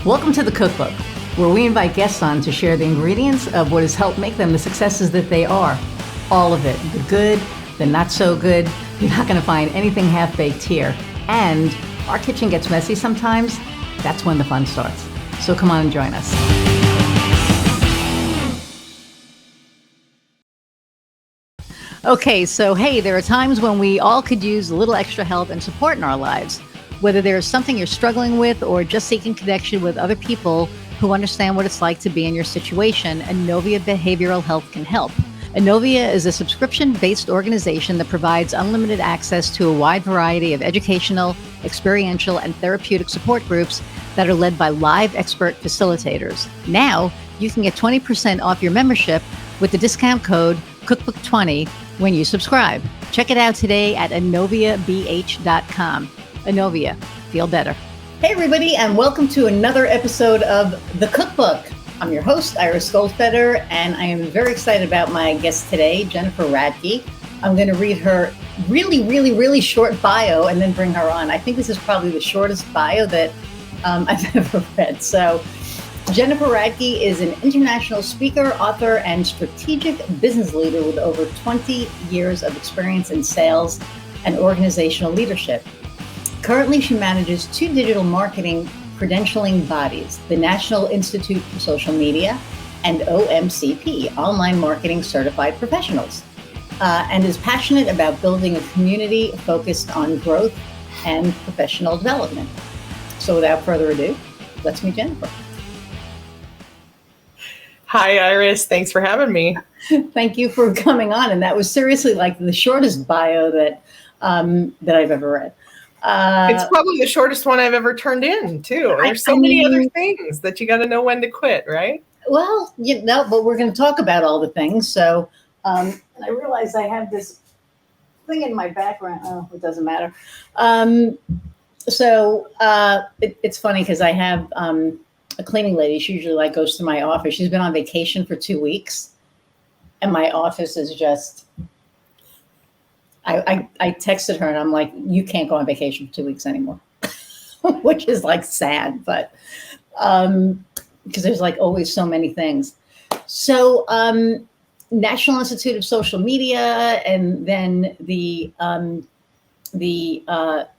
Welcome to the Cookbook, where we invite guests on to share the ingredients of what has helped make them the successes that they are. All of it, the good, the not so good. You're not going to find anything half-baked here. And our kitchen gets messy sometimes. That's when the fun starts. So come on and join us. Okay, so hey, there are times when we all could use a little extra help and support in our lives. Whether there's something you're struggling with or just seeking connection with other people who understand what it's like to be in your situation, Inovia Behavioral Health can help. Inovia is a subscription-based organization that provides unlimited access to a wide variety of educational, experiential, and therapeutic support groups that are led by live expert facilitators. Now, you can get 20% off your membership with the discount code Cookbook20 when you subscribe. Check it out today at inoviabh.com. Inovia, feel better. Hey everybody, and welcome to another episode of The Cookbook. I'm your host, Iris Goldfeder, and I am very excited about my guest today, Jennifer Radke. I'm going to read her really short bio and then bring her on. I think this is probably the shortest bio that I've ever read. So Jennifer Radke is an international speaker, author, and strategic business leader with over 20 years of experience in sales and organizational leadership. Currently, she manages two digital marketing credentialing bodies, the National Institute for Social Media and OMCP, Online Marketing Certified Professionals, and is passionate about building a community focused on growth and professional development. So without further ado, let's meet Jennifer. Hi, Iris. Thanks for having me. Thank you for coming on. And that was seriously like the shortest bio that I've ever read. It's probably the shortest one I've ever turned in, too. There's so many other things that you got to know when to quit, right? Well, but we're going to talk about all the things. So and I realize I have this thing in my background. Oh, it doesn't matter. It's funny because I have a cleaning lady. She usually goes to my office. She's been on vacation for 2 weeks, and my office is just. I texted her and I'm like, you can't go on vacation for 2 weeks anymore, which is sad, but because there's always so many things. So National Institute of Social Media, and then the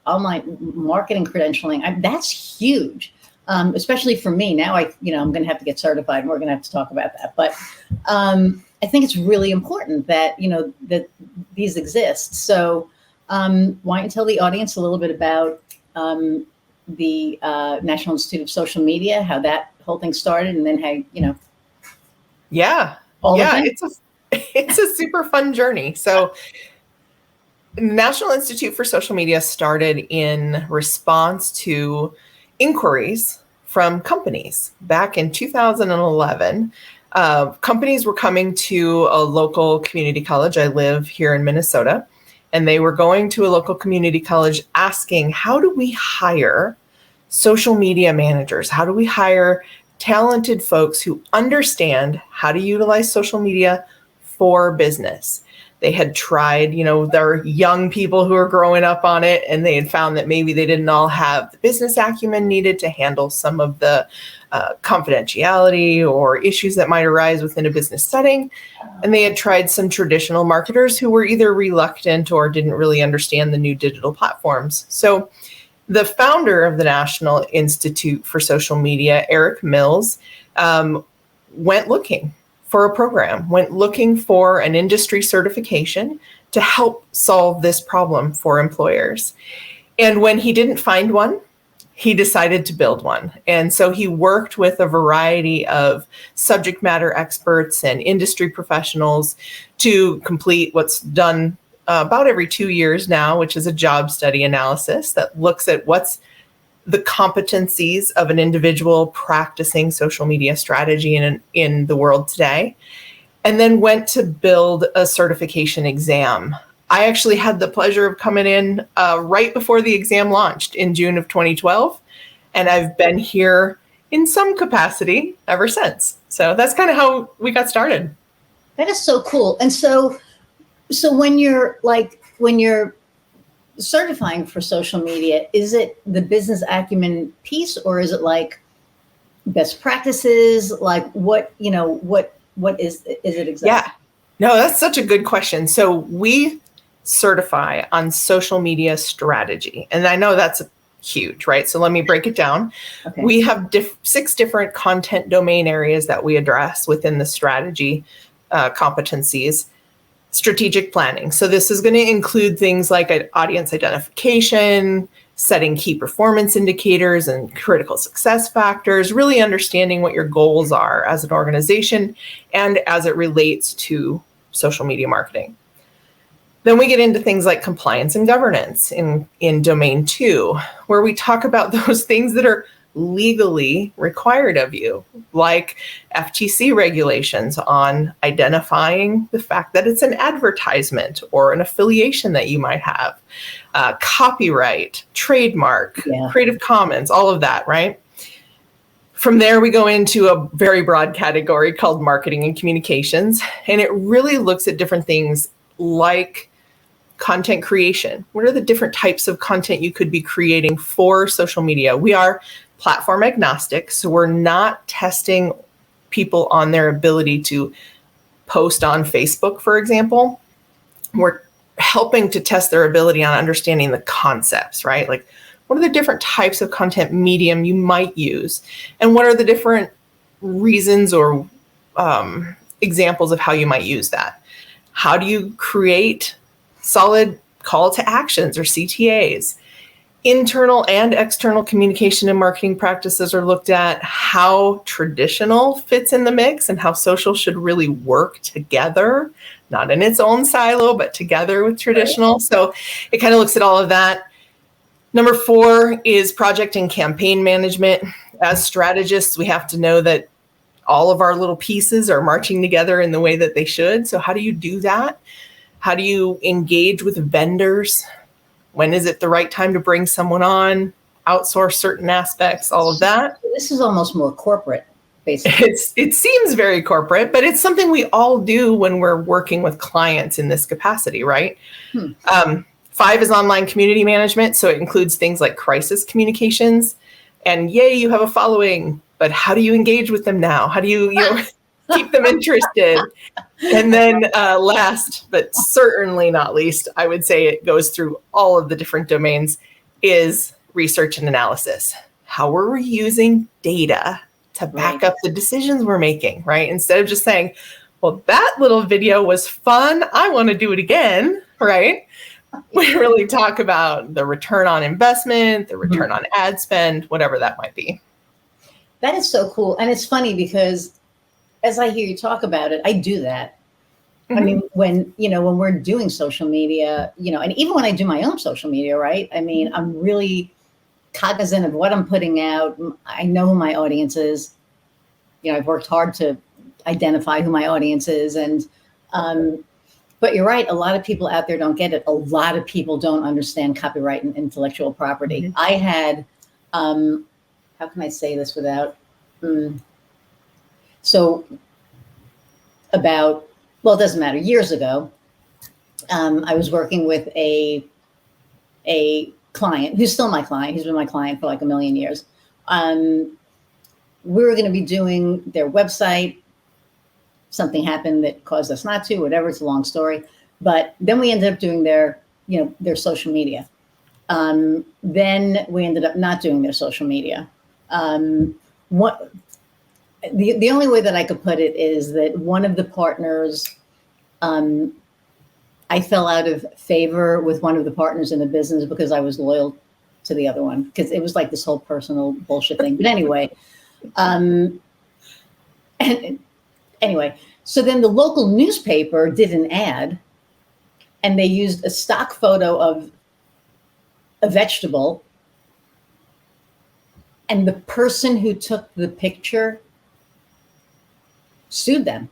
online marketing credentialing. That's huge. Especially for me now, I'm going to have to get certified, and we're going to have to talk about that. But I think it's really important that that these exist. So why don't you tell the audience a little bit about the National Institute of Social Media, how that whole thing started, and then how it's a super fun journey. So National Institute for Social Media started in response to inquiries from companies back in 2011. Companies were coming to a local community college. I live here in Minnesota, and they were going to a local community college asking, how do we hire social media managers? How do we hire talented folks who understand how to utilize social media for business? They had tried, there are young people who are growing up on it, and they had found that maybe they didn't all have the business acumen needed to handle some of the confidentiality or issues that might arise within a business setting. And they had tried some traditional marketers who were either reluctant or didn't really understand the new digital platforms. So the founder of the National Institute for Social Media, Eric Mills, went looking for a program, went looking for an industry certification to help solve this problem for employers. And when he didn't find one, he decided to build one. And so he worked with a variety of subject matter experts and industry professionals to complete what's done about every 2 years now, which is a job study analysis that looks at what's the competencies of an individual practicing social media strategy in the world today, and then went to build a certification exam. I actually had the pleasure of coming in right before the exam launched in June of 2012, and I've been here in some capacity ever since. So that's kind of how we got started. That is so cool. And so when you're certifying for social media, is it the business acumen piece, or is it best practices? Like what, what is it exactly? Yeah. No, that's such a good question. So we certify on social media strategy. And I know that's huge, right? So let me break it down. Okay. We have 6 different content domain areas that we address within the strategy competencies. Strategic planning. So this is going to include things like audience identification, setting key performance indicators and critical success factors, really understanding what your goals are as an organization and as it relates to social media marketing. Then we get into things like compliance and governance in domain 2, where we talk about those things that are legally required of you, like FTC regulations on identifying the fact that it's an advertisement or an affiliation that you might have, copyright, trademark, Creative Commons, all of that, right? From there, we go into a very broad category called marketing and communications, and it really looks at different things like content creation. What are the different types of content you could be creating for social media? We are platform agnostic, so we're not testing people on their ability to post on Facebook, for example. We're helping to test their ability on understanding the concepts, right? Like, what are the different types of content medium you might use? And what are the different reasons or examples of how you might use that? How do you create solid call to actions or CTAs? Internal and external communication and marketing practices are looked at, how traditional fits in the mix and how social should really work together, not in its own silo, but together with traditional. So it kind of looks at all of that. Number 4 is project and campaign management. As strategists, we have to know that all of our little pieces are marching together in the way that they should. So how do you do that? How do you engage with vendors? When is it the right time to bring someone on, outsource certain aspects, all of that? This is almost more corporate, basically. It seems very corporate, but it's something we all do when we're working with clients in this capacity, right? 5 is online community management. So it includes things like crisis communications. And yay, you have a following, but how do you engage with them now? How do you keep them interested? And then last, but certainly not least, I would say it goes through all of the different domains, is research and analysis. How are we using data to back up the decisions we're making, right? Instead of just saying, well, that little video was fun, I want to do it again, right? We really talk about the return on investment, the return on ad spend, whatever that might be. That is so cool. And it's funny because as I hear you talk about it, I do that. I mean, when we're doing social media, and even when I do my own social media, right? I mean, I'm really cognizant of what I'm putting out. I know who my audience is. I've worked hard to identify who my audience is. And, but you're right. A lot of people out there don't get it. A lot of people don't understand copyright and intellectual property. I had, how can I say this without, so about, well, it doesn't matter. Years ago, I was working with a client who's still my client. He's been my client for like a million years. We were going to be doing their website. Something happened that caused us not to, whatever. It's a long story. But then we ended up doing their social media. Then we ended up not doing their social media. The only way that I could put it is that one of the partners, I fell out of favor with one of the partners in the business because I was loyal to the other one, because it was like this whole personal bullshit thing. But anyway, so then the local newspaper did an ad and they used a stock photo of a vegetable. And the person who took the picture sued them.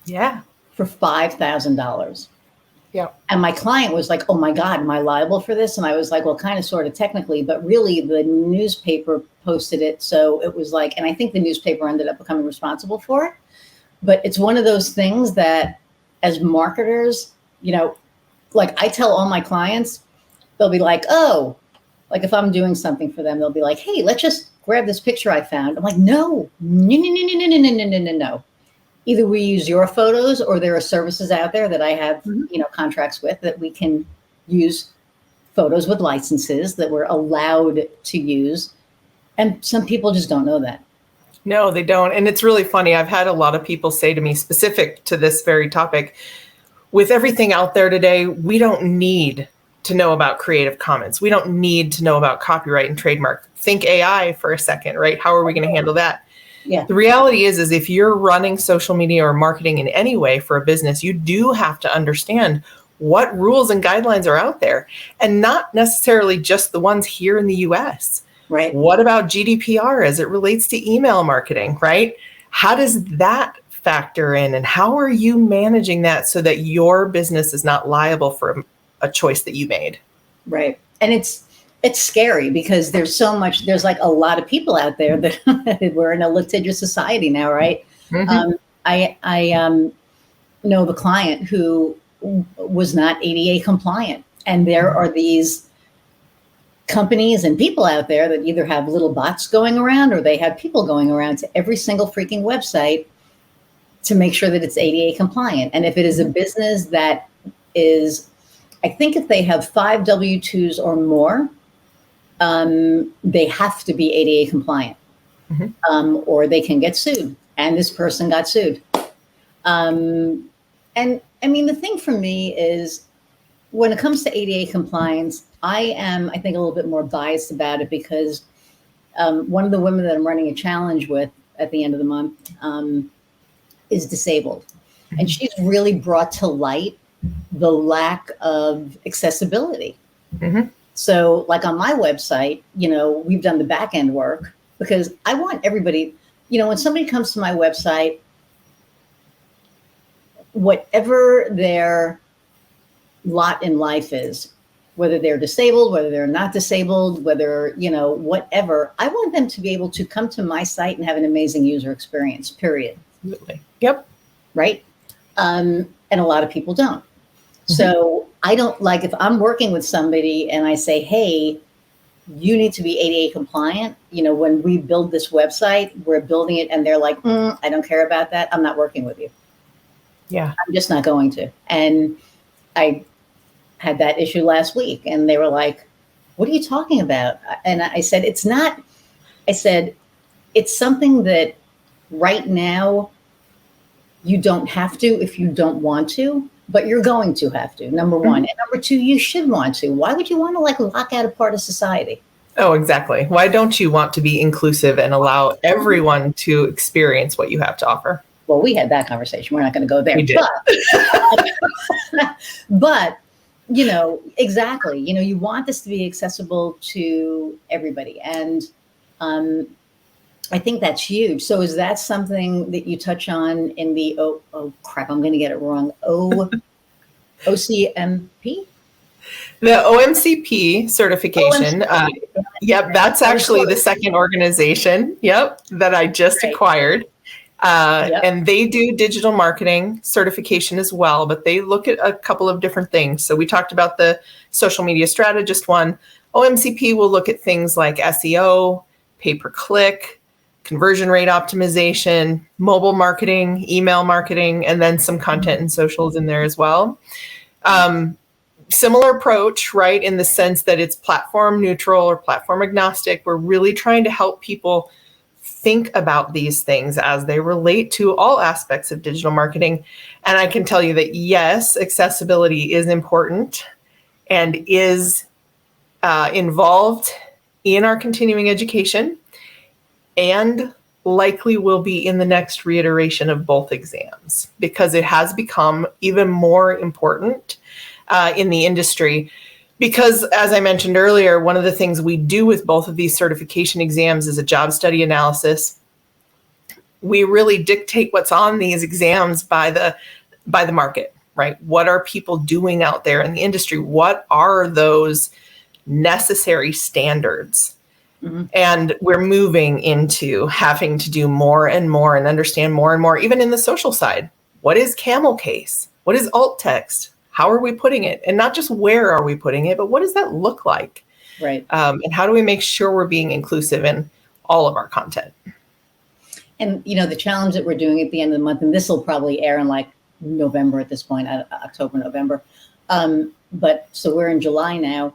Yeah. For $5,000. Yeah. And my client was like, oh my God, am I liable for this? And I was like, well, kind of, sort of, technically, but really the newspaper posted it. So it was like, and I think the newspaper ended up becoming responsible for it. But it's one of those things that as marketers, like I tell all my clients, they'll be like, oh, like if I'm doing something for them, they'll be like, hey, let's just grab this picture I found. I'm like, no, no, no, no, no, no, no, no, no, no, no. Either we use your photos, or there are services out there that I have, contracts with, that we can use photos with licenses that we're allowed to use. And some people just don't know that. No, they don't. And it's really funny. I've had a lot of people say to me, specific to this very topic, with everything out there today, we don't need to know about Creative Commons. We don't need to know about copyright and trademark. Think AI for a second, right? How are we going to handle that? Yeah. The reality is if you're running social media or marketing in any way for a business, you do have to understand what rules and guidelines are out there, and not necessarily just the ones here in the US. Right. What about GDPR as it relates to email marketing, right? How does that factor in, and how are you managing that so that your business is not liable for a choice that you made? Right. And it's scary because there's like a lot of people out there that we're in a litigious society now, right? Mm-hmm. I know of a client who was not ADA compliant, and there are these companies and people out there that either have little bots going around, or they have people going around to every single freaking website to make sure that it's ADA compliant. And if it is a business that is, I think if they have 5 W-2s or more, they have to be ADA compliant, or they can get sued. And this person got sued. And I mean, the thing for me is, when it comes to ADA compliance, I am, I think, a little bit more biased about it because one of the women that I'm running a challenge with at the end of the month is disabled. And she's really brought to light the lack of accessibility. So like on my website, we've done the back end work because I want everybody, when somebody comes to my website, whatever their lot in life is, whether they're disabled, whether they're not disabled, whether, whatever, I want them to be able to come to my site and have an amazing user experience, period. Absolutely. Yep. Right. And a lot of people don't. So I don't like, if I'm working with somebody and I say, hey, you need to be ADA compliant. When we build this website, we're building it and they're like, I don't care about that. I'm not working with you. Yeah. I'm just not going to. And I had that issue last week and they were like, what are you talking about? And I said, it's something that right now you don't have to if you don't want to, but you're going to have to, number one. And number two, you should want to. Why would you want to lock out a part of society? Oh, exactly. Why don't you want to be inclusive and allow everyone to experience what you have to offer? Well, we had that conversation. We're not going to go there. We did. But exactly. You want this to be accessible to everybody. And I think that's huge. So is that something that you touch on in the, oh crap, I'm going to get it wrong. OCMP? The OMCP certification. Yep. That's actually the second organization. Yep. That I just acquired. And they do digital marketing certification as well, but they look at a couple of different things. So we talked about the social media strategist one. OMCP will look at things like SEO, pay-per-click, conversion rate optimization, mobile marketing, email marketing, and then some content and socials in there as well. Similar approach, right, in the sense that it's platform neutral or platform agnostic. We're really trying to help people think about these things as they relate to all aspects of digital marketing. And I can tell you that, yes, accessibility is important and is involved in our continuing education, and likely will be in the next reiteration of both exams, because it has become even more important in the industry. Because, as I mentioned earlier, one of the things we do with both of these certification exams is a job study analysis. We really dictate what's on these exams by the market, right? What are people doing out there in the industry? What are those necessary standards? And we're moving into having to do more and more and understand more and more, even in the social side. What is camel case? What is alt text? How are we putting it? And not just where are we putting it, but what does that look like? Right. And how do we make sure we're being inclusive? And all of our content. And, the challenge that we're doing at the end of the month, and this will probably air in like November at this point, October, November. But so we're in July now.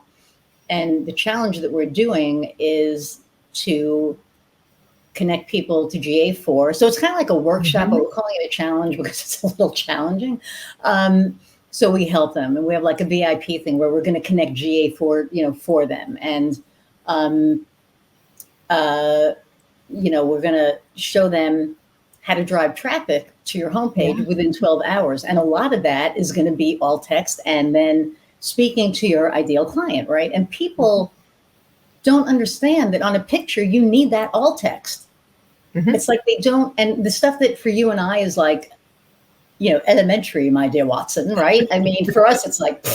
And the challenge that we're doing is to connect people to GA4. So it's kind of like a workshop, but we're calling it a challenge because it's a little challenging. So we help them, and we have like a VIP thing where we're going to connect GA4, for them. And, we're going to show them how to drive traffic to your homepage within 12 hours. And a lot of that is going to be all text and then speaking to your ideal client, right? And people don't understand that on a picture, you need that all text. It's like they don't, and the stuff that for you and I is like, elementary, my dear Watson, right? I mean, for us, it's like,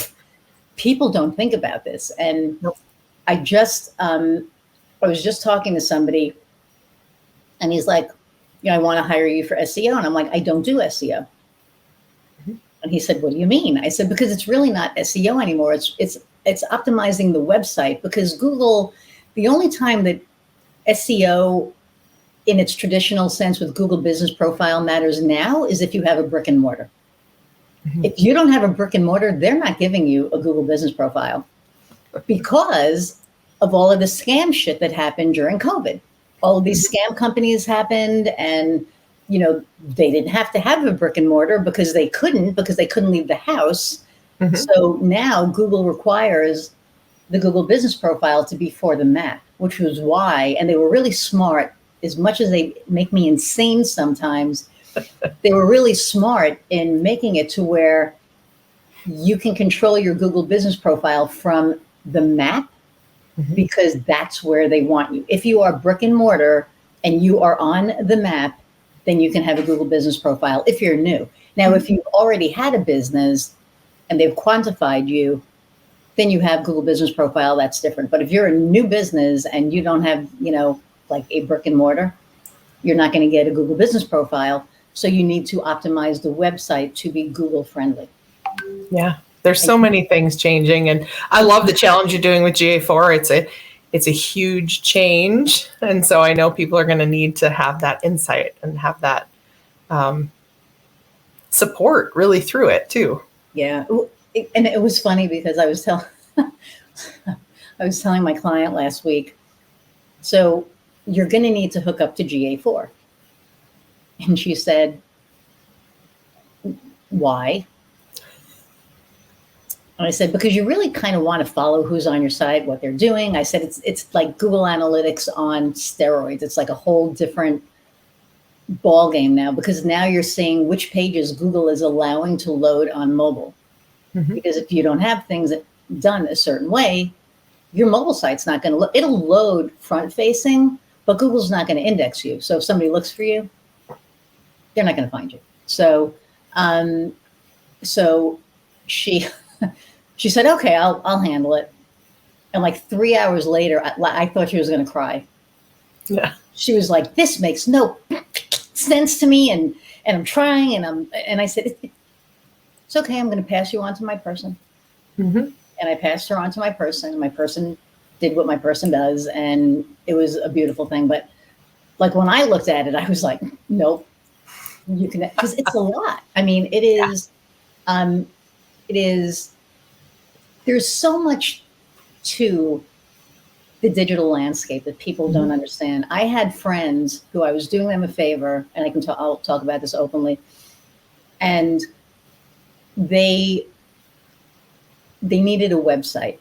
people don't think about this. And I was just talking to somebody and he's like, I want to hire you for SEO. And I'm like, I don't do SEO. And he said, what do you mean? I said, because it's really not SEO anymore. It's optimizing the website, because Google, the only time that SEO in its traditional sense with Google Business Profile matters now is if you have a brick and mortar. If you don't have a brick and mortar, they're not giving you a Google Business Profile because of all of the scam shit that happened during COVID. All of these scam companies happened, and they didn't have to have a brick and mortar because they couldn't leave the house. So now Google requires the Google Business Profile to be for the Mac, which was why, and they were really smart, as much as they make me insane sometimes, they were really smart in making it to where you can control your Google Business Profile from the Mac, because that's where they want you. If you are brick and mortar and you are on the map, then you can have a Google Business Profile if you're new. Now, if you've already had a business and they've quantified you, then you have Google Business Profile, that's different. But if you're a new business and you don't have, like a brick and mortar, you're not going to get a Google Business Profile. So you need to optimize the website to be Google friendly. Yeah. There's so many things changing, and I love the challenge you're doing with GA4. It's a huge change, and so I know people are going to need to have that insight and have that support really through it too. Yeah, and it was funny because I was telling my client last week, so you're going to need to hook up to GA4, and she said, why? And I said, because you really kind of want to follow who's on your site, what they're doing. I said, it's like Google Analytics on steroids. It's like a whole different ball game now, because now you're seeing which pages Google is allowing to load on mobile. Because if you don't have things done a certain way, your mobile site's not going to it'll load front facing, but Google's not going to index you. So if somebody looks for you, they're not going to find you. So, she said, okay, I'll handle it. And like 3 hours later, I thought she was going to cry. Yeah. She was like, this makes no sense to me. And I'm trying, and I said, it's okay. I'm going to pass you on to my person. And I passed her on to my person. My person did what my person does. And it was a beautiful thing. But like when I looked at it, I was like, nope, you can, because it's a lot. I mean, it is, there's so much to the digital landscape that people don't understand. I had friends who I was doing them a favor, and I'll talk about this openly. And they needed a website.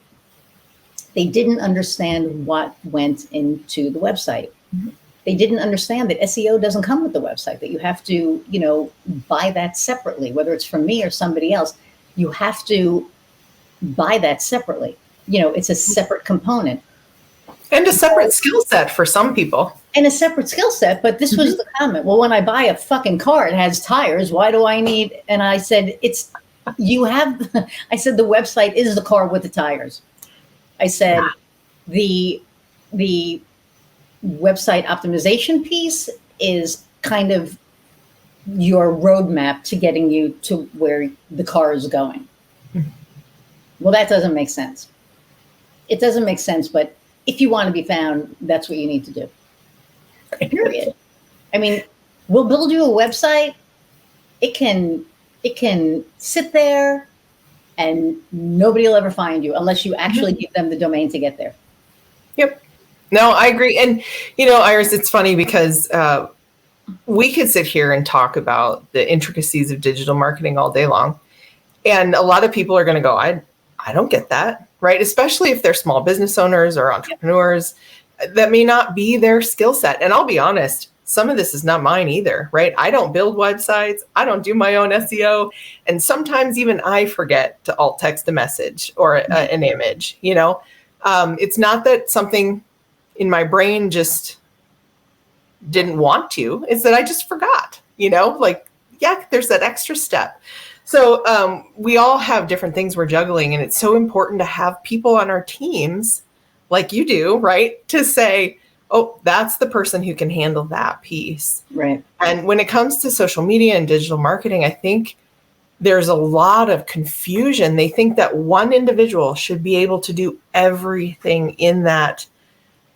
They didn't understand what went into the website. They didn't understand that SEO doesn't come with the website, that you have to, buy that separately, whether it's from me or somebody else. You have to buy that separately. It's a separate component. And a separate skill set for some people. And a separate skill set. But this was the comment. Well, when I buy a fucking car, it has tires. Why do I need? And I said, I said, the website is the car with the tires. I said, the website optimization piece is kind of your roadmap to getting you to where the car is going. Well, that doesn't make sense. It doesn't make sense, but if you want to be found, that's what you need to do. Period. I mean, we'll build you a website. It can sit there and nobody will ever find you unless you actually give them the domain to get there. Yep. No, I agree. And, Iris, it's funny because we could sit here and talk about the intricacies of digital marketing all day long. And a lot of people are going to go, I don't get that, right? Especially if they're small business owners or entrepreneurs. That may not be their skill set. And I'll be honest, some of this is not mine either, right? I don't build websites. I don't do my own SEO. And sometimes even I forget to alt text a message or an image, It's not that something in my brain just didn't want to. It's that I just forgot, there's that extra step. So we all have different things we're juggling, and it's so important to have people on our teams like you do, right? To say, oh, that's the person who can handle that piece. Right. And when it comes to social media and digital marketing, I think there's a lot of confusion. They think that one individual should be able to do everything in that,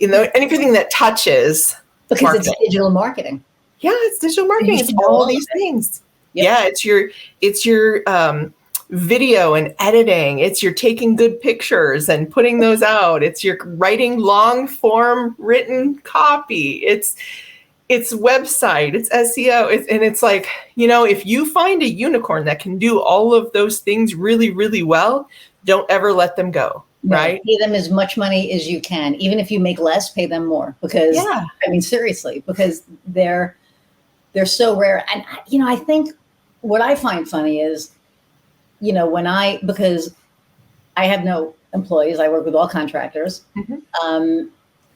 anything that touches. Because marketing. It's digital marketing. Yeah, it's digital marketing. It's all these things. Yep. Yeah, it's your video and editing. It's your taking good pictures and putting those out. It's your writing long form written copy. It's website. It's SEO. It's like, if you find a unicorn that can do all of those things really, really well, don't ever let them go. Right? Pay them as much money as you can. Even if you make less, pay them more. Because seriously, because they're so rare. And I think what I find funny is, because I have no employees, I work with all contractors,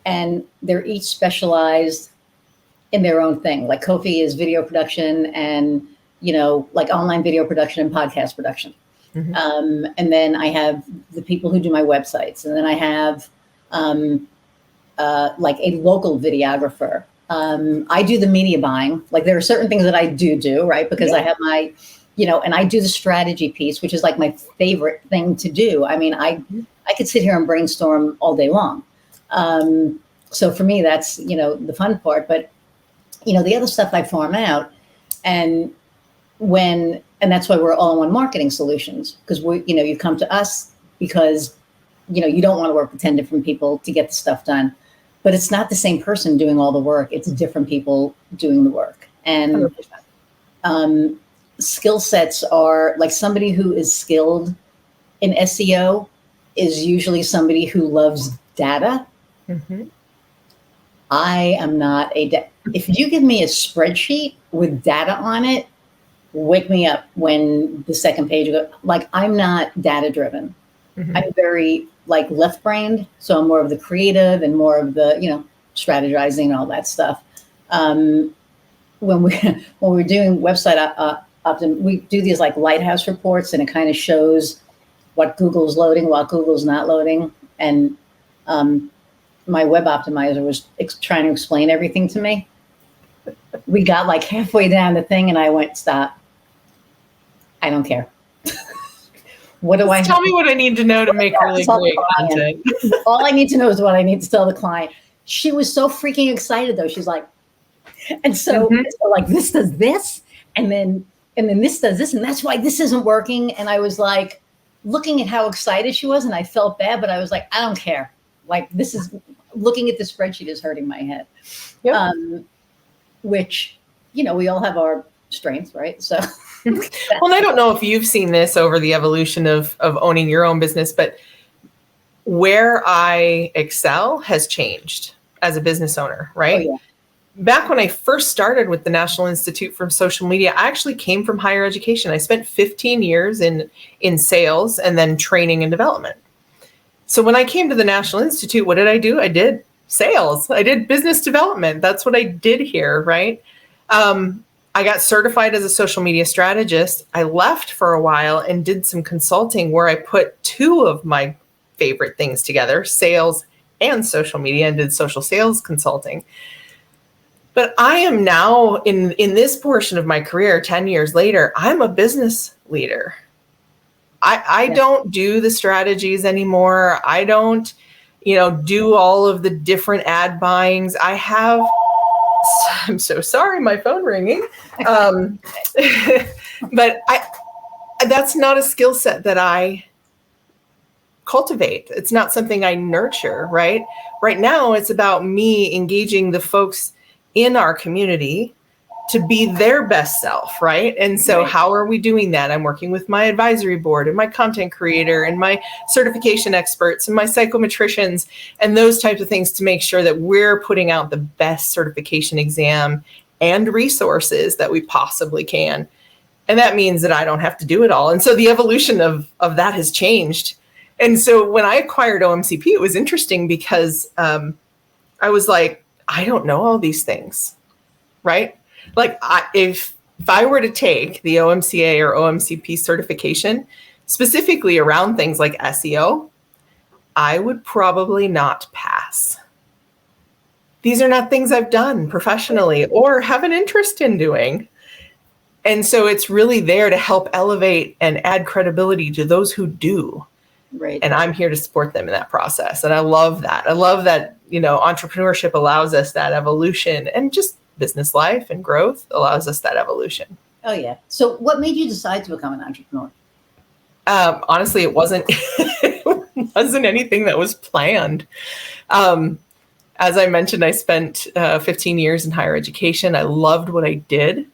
and they're each specialized in their own thing. Like Kofi is video production and, like online video production and podcast production. And then I have the people who do my websites. And then I have like a local videographer. I do the media buying. Like there are certain things that I do, right? Because I have my, and I do the strategy piece, which is like my favorite thing to do. I mean, I could sit here and brainstorm all day long. So for me, that's, the fun part. But, the other stuff I farm out. And that's why we're all-in-one marketing solutions, because you come to us because, you don't want to work with 10 different people to get the stuff done. But it's not the same person doing all the work. It's different people doing the work. And skill sets are like somebody who is skilled in SEO is usually somebody who loves data. I am not if you give me a spreadsheet with data on it, wake me up when the second page goes. Like I'm not data driven. I'm very like left brained. So I'm more of the creative and more of the, strategizing and all that stuff. When we're doing website we do these like lighthouse reports, and it kind of shows what Google's loading, what Google's not loading. And my web optimizer was trying to explain everything to me. We got like halfway down the thing and I went, stop. I don't care. What do Tell me what I need to know to make really great content. All I need to know is what I need to tell the client. She was so freaking excited though. She's like, and so like this does this, and then this does this, and that's why this isn't working. And I was like looking at how excited she was, and I felt bad, but I was like, I don't care. Like this is looking at the spreadsheet is hurting my head. Yep. Which, we all have our strengths, right? So well, I don't know if you've seen this over the evolution of owning your own business, but where I excel has changed as a business owner, right? Oh, yeah. Back when I first started with the National Institute for Social Media, I actually came from higher education. I spent 15 years in sales and then training and development. So when I came to the National Institute, what did I do? I did sales. I did business development. That's what I did here, right? I got certified as a social media strategist. I left for a while and did some consulting where I put two of my favorite things together, sales and social media, and did social sales consulting. But I am now in this portion of my career, 10 years later, I'm a business leader. I don't do the strategies anymore. I don't, do all of the different ad buyings. I have I'm so sorry, my phone ringing. But that's not a skill set that I cultivate. It's not something I nurture, right? Right now, it's about me engaging the folks in our community to be their best self, right? And so how are we doing that? I'm working with my advisory board and my content creator and my certification experts and my psychometricians and those types of things to make sure that we're putting out the best certification exam and resources that we possibly can. And that means that I don't have to do it all. And so the evolution of that has changed. And so when I acquired OMCP, it was interesting because I was like, I don't know all these things, right? Like if I were to take the OMCA or OMCP certification, specifically around things like SEO, I would probably not pass. These are not things I've done professionally or have an interest in doing. And so it's really there to help elevate and add credibility to those who do. Right. And I'm here to support them in that process. And I love that. I love that, entrepreneurship allows us that evolution, and just business life and growth allows us that evolution. Oh, yeah. So what made you decide to become an entrepreneur? Honestly, it wasn't anything that was planned. As I mentioned, I spent 15 years in higher education. I loved what I did.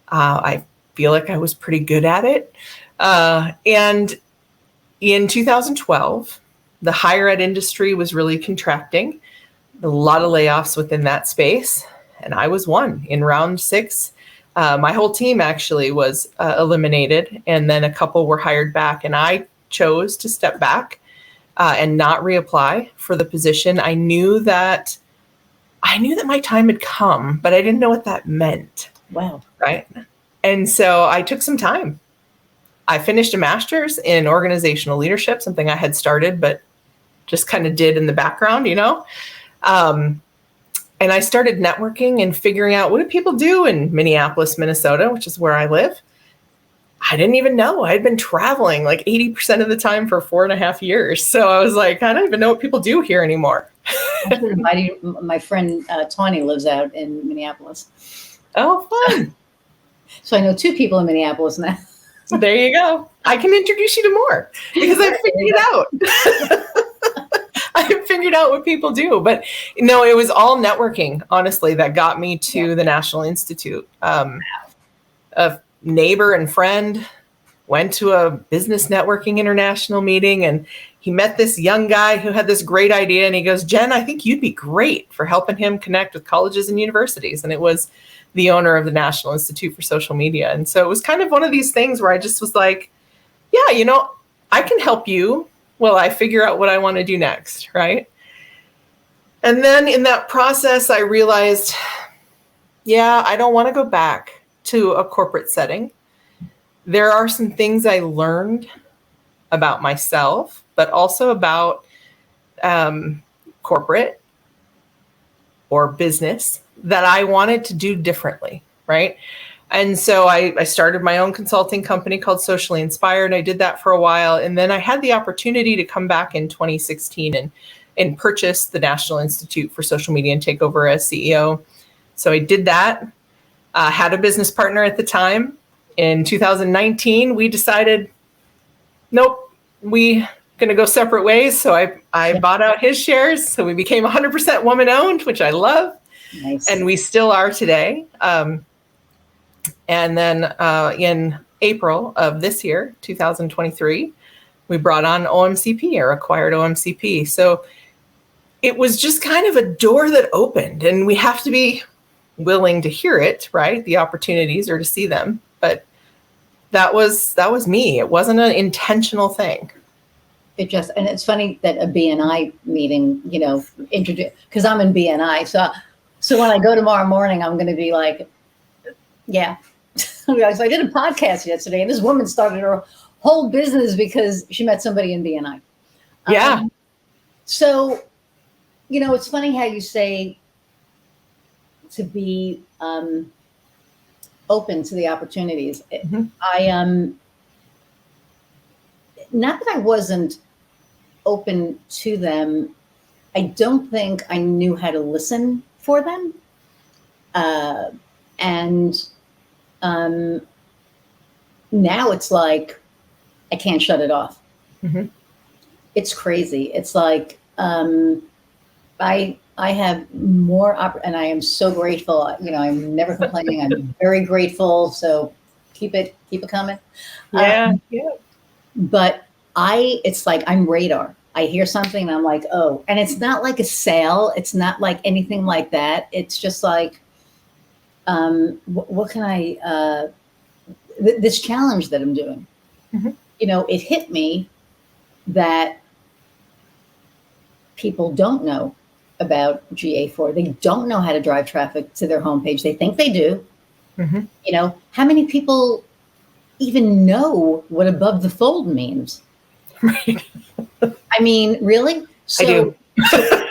I feel like I was pretty good at it. And in 2012, the higher ed industry was really contracting. A lot of layoffs within that space. And I was one in round 6. My whole team actually was eliminated. And then a couple were hired back. And I chose to step back and not reapply for the position. I knew that my time had come, but I didn't know what that meant. Wow. Right. And so I took some time. I finished a master's in organizational leadership, something I had started, but just kind of did in the background, and I started networking and figuring out, what do people do in Minneapolis, Minnesota, which is where I live. I didn't even know. I had been traveling like 80% of the time for 4.5 years. So I was like, I don't even know what people do here anymore. My friend Tawny lives out in Minneapolis. Oh, fun. So I know 2 people in Minneapolis now. There you go. I can introduce you to more because I figured it out. I figured out what people do. But no, it was all networking, honestly, that got me to the National Institute. A neighbor and friend went to a business networking international meeting, and he met this young guy who had this great idea. And he goes, Jen, I think you'd be great for helping him connect with colleges and universities. And it was the owner of the National Institute for Social Media. And so it was kind of one of these things where I just was like, yeah, I can help you while I figure out what I want to do next, right? And then in that process, I realized, I don't want to go back to a corporate setting. There are some things I learned about myself, but also about corporate or business that I wanted to do differently, right? And so I started my own consulting company called Socially Inspired. I did that for a while. And then I had the opportunity to come back in 2016 and purchase the National Institute for Social Media and take over as CEO. So I did that. Had a business partner at the time. In 2019, we decided, nope, we going to go separate ways. So I bought out his shares. So we became 100% woman owned, which I love. Nice. And we still are today. And then in April of this year, 2023, we brought on OMCP or acquired OMCP. So it was just kind of a door that opened, and we have to be willing to hear it, right? The opportunities or to see them. But that was me. It wasn't an intentional thing. And it's funny that a BNI meeting, introduced, because I'm in BNI. So when I go tomorrow morning, I'm going to be like, yeah. So I did a podcast yesterday, and this woman started her whole business because she met somebody in BNI. Yeah. So, it's funny how you say to be open to the opportunities. Mm-hmm. Not that I wasn't open to them. I don't think I knew how to listen for them. And um, now it's like I can't shut it off. Mhm. It's crazy. It's like I have more and I am so grateful. You know, I'm never complaining. I'm very grateful. So keep it coming. Yeah. Um, Yeah. but it's like I'm radar. I hear something and I'm like, oh, and it's not like a sale. It's not like anything like that. It's just like, what can this challenge that I'm doing, Mhm. you know, it hit me that people don't know about GA4. They don't know how to drive traffic to their homepage. They think they do. Mhm. You know, how many people even know what above the fold means? Right. I mean, really? I do. So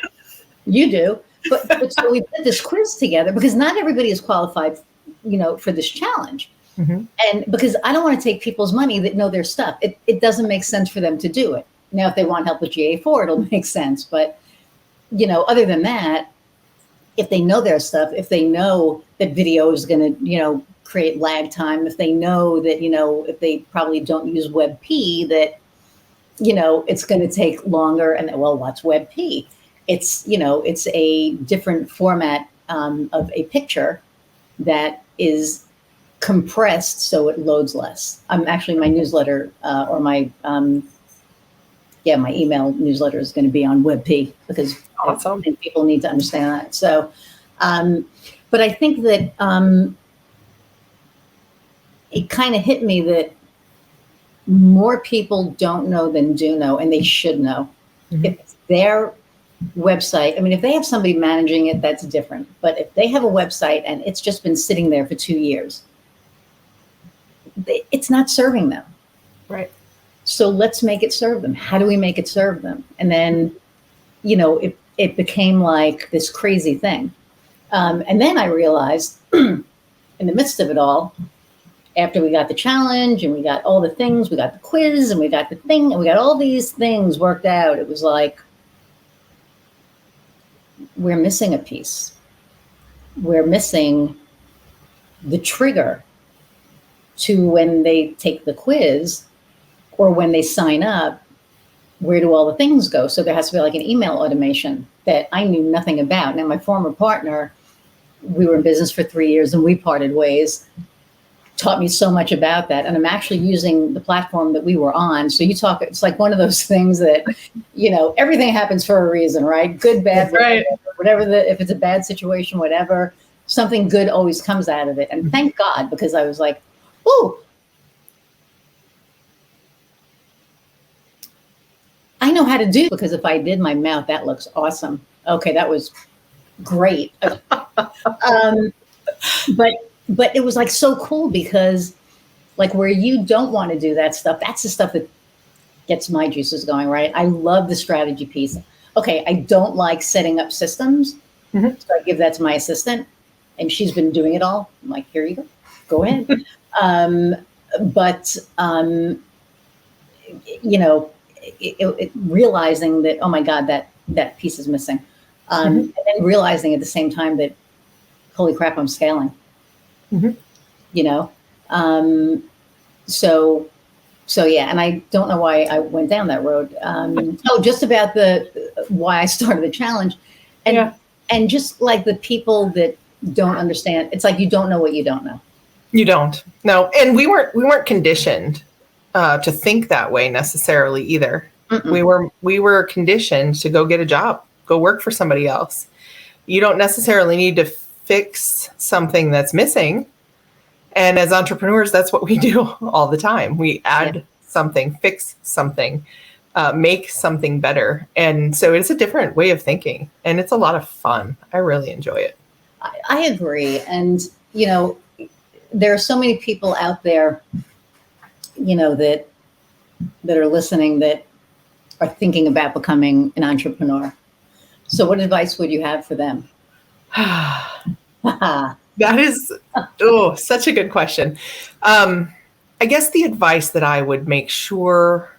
you do. But so we put this quiz together because not everybody is qualified, you know, for this challenge. Mhm. And because I don't want to take people's money that know their stuff. It doesn't make sense for them to do it. Now, if they want help with GA4, it'll make sense. But, you know, other than that, if they know their stuff, if they know that video is going to, you know, create lag time, if they know that, you know, if they probably don't use WebP, that, you know, it's going to take longer. And well, what's WebP? It's, you know, it's a different format of a picture that is compressed so it loads less. Actually, my newsletter or my email newsletter is going to be on WebP because I Awesome. think people need to understand that. So, but I think that it kind of hit me that more people don't know than do know, and they should know. Mhm. If it's their website, I mean, if they have somebody managing it, that's different. But if they have a website and it's just been sitting there for 2 years, it's not serving them. Right. So let's make it serve them. How do we make it serve them? And then, you know, it became like this crazy thing. And then I realized in the midst of it all, after we got the challenge and we got all the things, we got the quiz and we got the thing and we got all these things worked out, it was like, we're missing a piece. We're missing the trigger to when they take the quiz or when they sign up. Where do all the things go? So there has to be like an email automation that I knew nothing about. Now, my former partner, we were in business for 3 years and we parted ways, taught me so much about that. And I'm actually using the platform that we were on. So it's like one of those things that, you know, everything happens for a reason, right? Good, bad, Right. whatever if it's a bad situation, whatever, something good always comes out of it. And thank God, because I was like, oh, I know how to do it, because if I did my mouth, that looks awesome. Okay, that was great. But it was like so cool because like where you don't want to do that stuff, that's the stuff that gets my juices going, right? I love the strategy piece. Okay, I don't like setting up systems. Mhm. So I give that to my assistant and she's been doing it all. I'm like, here you go ahead. um, but you know, realizing that, oh my God, that piece is missing. And then realizing at the same time that, holy crap, I'm scaling, Mhm. you know? So yeah, and I don't know why I went down that road. Just about why I started the challenge. And, Yeah. and just like the people that don't understand, it's like, you don't know what you don't know. You don't. No. And we weren't conditioned to think that way necessarily either. Mm-mm. We were conditioned to go get a job, go work for somebody else. You don't necessarily need to fix something that's missing. And as entrepreneurs, that's what we do all the time. We add something, fix something, make something better. And so it's a different way of thinking. And it's a lot of fun. I really enjoy it. I agree. And, you know, there are so many people out there, you know, that are listening that are thinking about becoming an entrepreneur. So what advice would you have for them? That is such a good question. I guess the advice that I would make sure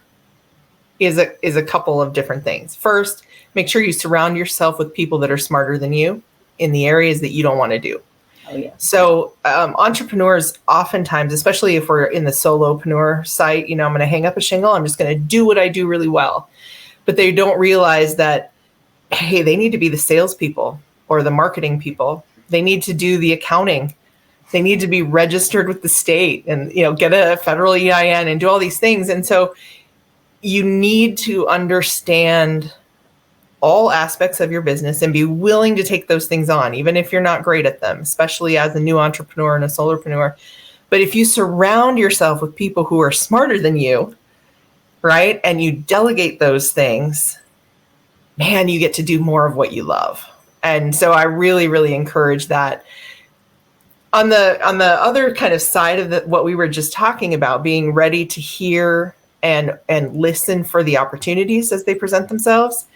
is a couple of different things. First, make sure you surround yourself with people that are smarter than you in the areas that you don't want to do. Oh, yeah. So entrepreneurs oftentimes, especially if we're in the solopreneur site, I'm going to hang up a shingle. I'm just going to do what I do really well. But they don't realize that, hey, they need to be the salespeople or the marketing people. They need to do the accounting. They need to be registered with the state and, get a federal EIN and do all these things. And so you need to understand all aspects of your business and be willing to take those things on, even if you're not great at them, especially as a new entrepreneur and a solopreneur. But if you surround yourself with people who are smarter than you, right, and you delegate those things, man, you get to do more of what you love. And so I really, really encourage that. On the other kind of side of what we were just talking about, being ready to hear and listen for the opportunities as they present themselves,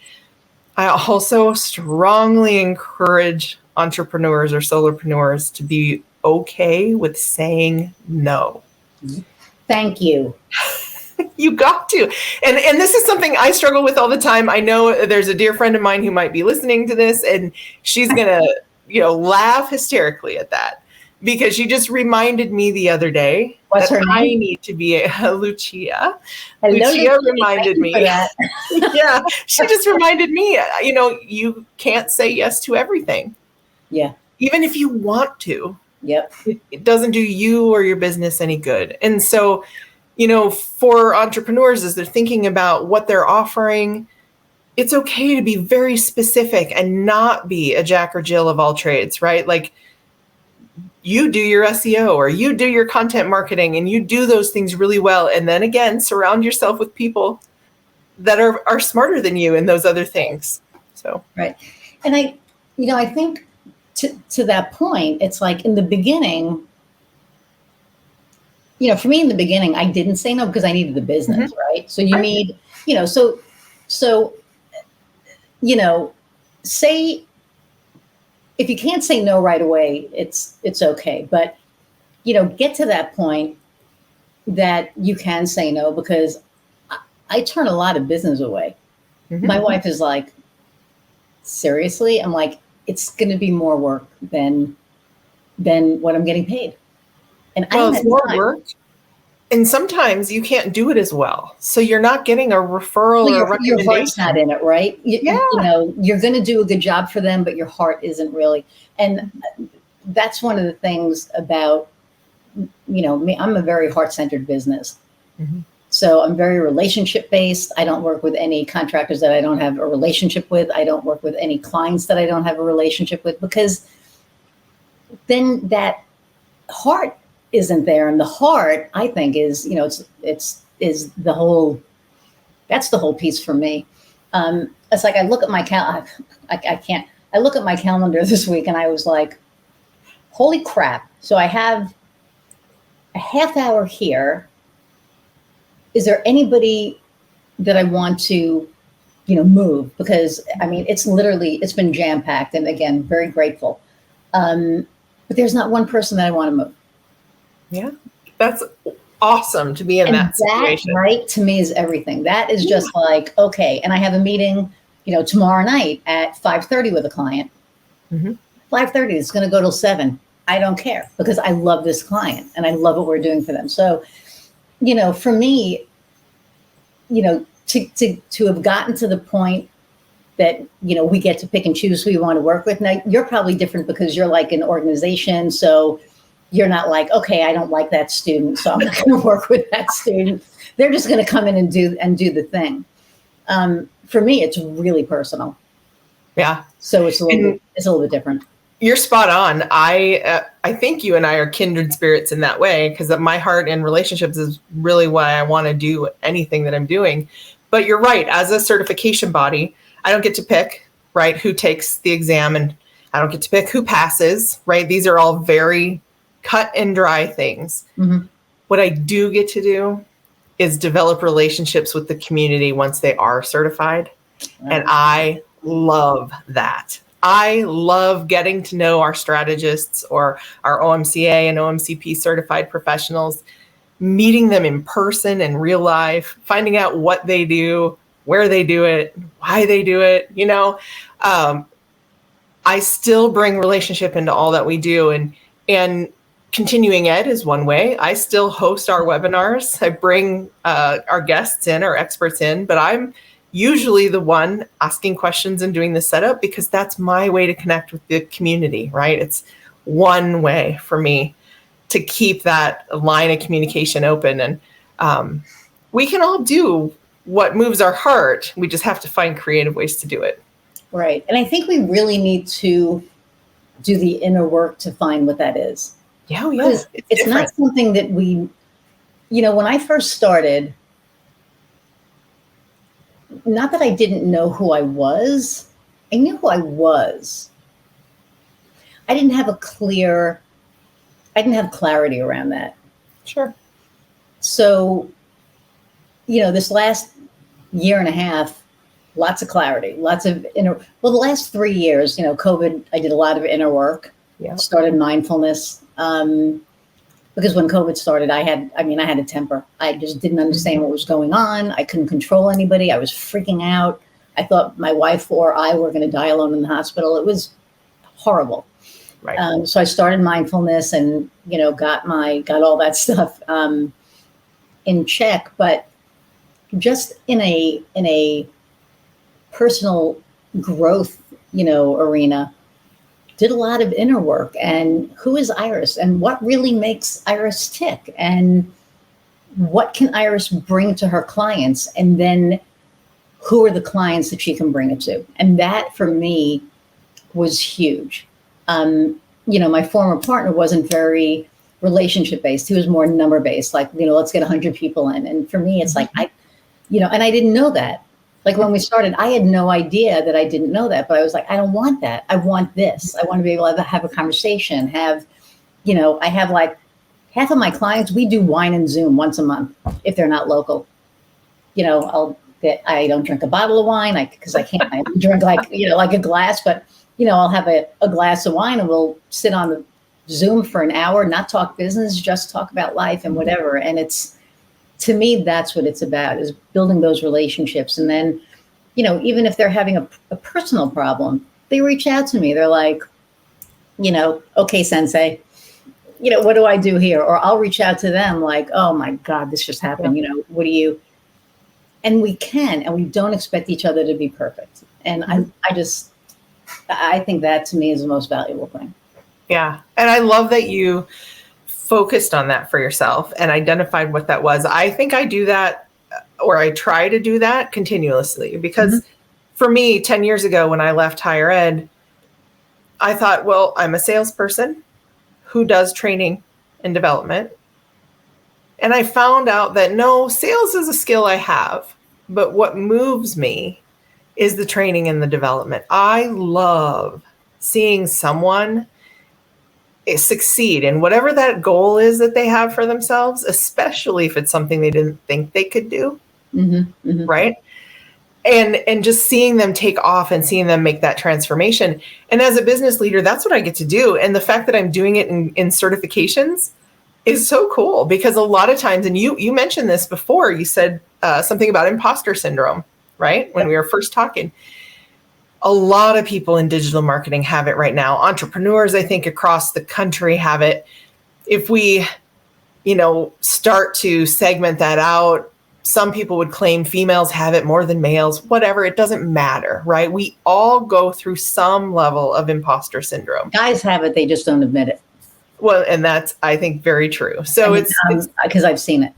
I also strongly encourage entrepreneurs or solopreneurs to be okay with saying no. Thank you. You got to. And this is something I struggle with all the time. I know there's a dear friend of mine who might be listening to this, and she's going to, laugh hysterically at that, because she just reminded me the other day What's her name? I need to be Lucia. Hello, Lucia reminded me. That. Yeah, she just reminded me, you can't say yes to everything. Yeah. Even if you want to. Yep. It doesn't do you or your business any good. And so, for entrepreneurs, as they're thinking about what they're offering, it's okay to be very specific and not be a Jack or Jill of all trades, right? Like, you do your SEO or you do your content marketing and you do those things really well. And then again, surround yourself with people that are smarter than you in those other things. So, right. And I think to that point, it's like in the beginning, for me in the beginning, I didn't say no because I needed the business, right? So you need, say, if you can't say no right away, it's okay. But, get to that point that you can say no, because I turn a lot of business away. Mm-hmm. My wife is like, seriously? I'm like, it's going to be more work than what I'm getting paid. And it's more work. And sometimes you can't do it as well. So you're not getting a referral or a recommendation. Your heart's not in it, right? You're going to do a good job for them, but your heart isn't really. And that's one of the things about, me. I'm a very heart-centered business. Mm-hmm. So I'm very relationship-based. I don't work with any contractors that I don't have a relationship with. I don't work with any clients that I don't have a relationship with, because then that heart isn't there. And the heart, I think, is, it's the whole, that's the whole piece for me. It's like, I look at my I look at my calendar this week and I was like, holy crap. So I have a half hour here. Is there anybody that I want to, move? Because it's been jam packed, and again, very grateful. But there's not one person that I want to move. Yeah, that's awesome to be in that situation. That, right, to me is everything. That is just like, okay. And I have a meeting, tomorrow night at 5:30 with a client. Mm-hmm. 5:30, it's going to go till 7. I don't care, because I love this client and I love what we're doing for them. So, for me, to have gotten to the point that, we get to pick and choose who we want to work with. Now, you're probably different because you're like an organization. So you're not like, okay, I don't like that student, so I'm not going to work with that student. They're just going to come in and do the thing. For me, it's really personal. Yeah. So it's a little bit different. You're spot on. I think you and I are kindred spirits in that way, because my heart in relationships is really why I want to do anything that I'm doing. But you're right. As a certification body, I don't get to pick, right, who takes the exam, and I don't get to pick who passes, right? These are all very cut and dry things. Mm-hmm. What I do get to do is develop relationships with the community once they are certified. Wow. And I love that. I love getting to know our strategists or our OMCA and OMCP certified professionals, meeting them in person in real life, finding out what they do, where they do it, why they do it. I still bring relationship into all that we do. And And continuing ed is one way. I still host our webinars. I bring our guests in, our experts in, but I'm usually the one asking questions and doing the setup because that's my way to connect with the community, right? It's one way for me to keep that line of communication open. And we can all do what moves our heart. We just have to find creative ways to do it. Right. And I think we really need to do the inner work to find what that is. Yeah, yeah. It's not something that we, when I first started, not that I didn't know who I was, I knew who I was. I didn't have clarity around that. Sure. So, this last year and a half, lots of clarity, lots of the last 3 years, COVID, I did a lot of inner work, started mindfulness. Because when COVID started, I had a temper. I just didn't understand what was going on. I couldn't control anybody. I was freaking out. I thought my wife or I were going to die alone in the hospital. It was horrible. Right. So I started mindfulness and, got all that stuff in check, but just in a personal growth, arena, did a lot of inner work. And who is Iris and what really makes Iris tick and what can Iris bring to her clients? And then who are the clients that she can bring it to? And that for me was huge. My former partner wasn't very relationship based. He was more number based, like, let's get 100 people in. And for me, it's like, and I didn't know that. Like when we started, I had no idea that I didn't know that, but I was like, I don't want that. I want this. I want to be able to have a conversation, I have like half of my clients, we do wine and Zoom once a month if they're not local. I don't drink a bottle of wine because I can't. I drink like a glass, but I'll have a glass of wine and we'll sit on the Zoom for an hour, not talk business, just talk about life and whatever. And to me, that's what it's about, is building those relationships. And then, even if they're having a personal problem, they reach out to me. They're like, okay, sensei, what do I do here? Or I'll reach out to them like, oh my God, this just happened. Yeah. What do you, and we don't expect each other to be perfect. And I think that to me is the most valuable thing. Yeah. And I love that you focused on that for yourself and identified what that was. I think I do that, or I try to do that continuously, because for me, 10 years ago, when I left higher ed, I thought, well, I'm a salesperson who does training and development. And I found out that no, sales is a skill I have, but what moves me is the training and the development. I love seeing someone succeed in whatever that goal is that they have for themselves, especially if it's something they didn't think they could do. Right. And just seeing them take off and seeing them make that transformation. And as a business leader, that's what I get to do. And the fact that I'm doing it in certifications is so cool, because a lot of times, and you mentioned this before, you said something about imposter syndrome, right? When we were first talking. A lot of people in digital marketing have it right now. Entrepreneurs, I think, across the country have it. If we, start to segment that out, some people would claim females have it more than males, whatever. It doesn't matter, right? We all go through some level of imposter syndrome. Guys have it, they just don't admit it. Well, and that's, I think, very true. So it's because I've seen it.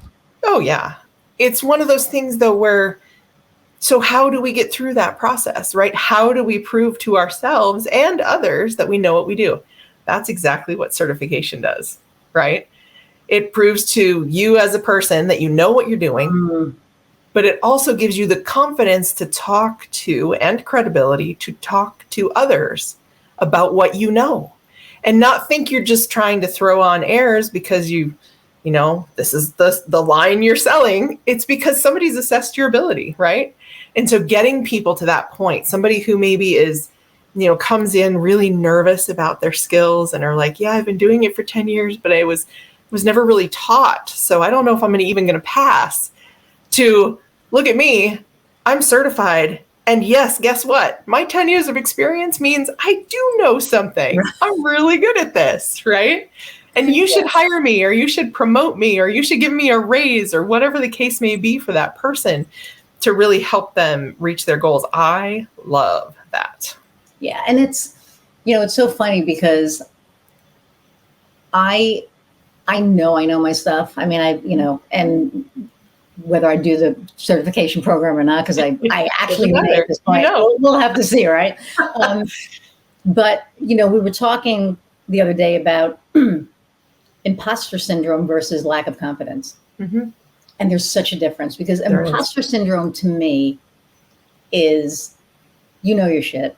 Oh, yeah. It's one of those things, though, where, so how do we get through that process, right? How do we prove to ourselves and others that we know what we do? That's exactly what certification does, right? It proves to you as a person that you know what you're doing, but it also gives you the confidence to talk to, and credibility to talk to others about what you know, and not think you're just trying to throw on airs because this is the line you're selling. It's because somebody's assessed your ability, right? And so getting people to that point, somebody who maybe is, comes in really nervous about their skills and are like, yeah, I've been doing it for 10 years, but I was never really taught. So I don't know if I'm even going to pass, to look at me, I'm certified And yes, guess what? My 10 years of experience means I do know something. I'm really good at this, right? And you should hire me, or you should promote me, or you should give me a raise, or whatever the case may be for that person to really help them reach their goals. I love that. Yeah. And it's, it's so funny because I know my stuff. I mean, and whether I do the certification program or not, because I actually may at this point. We'll have to see, right? But we were talking the other day about imposter syndrome versus lack of confidence, and there's such a difference, because imposter syndrome to me is, your shit,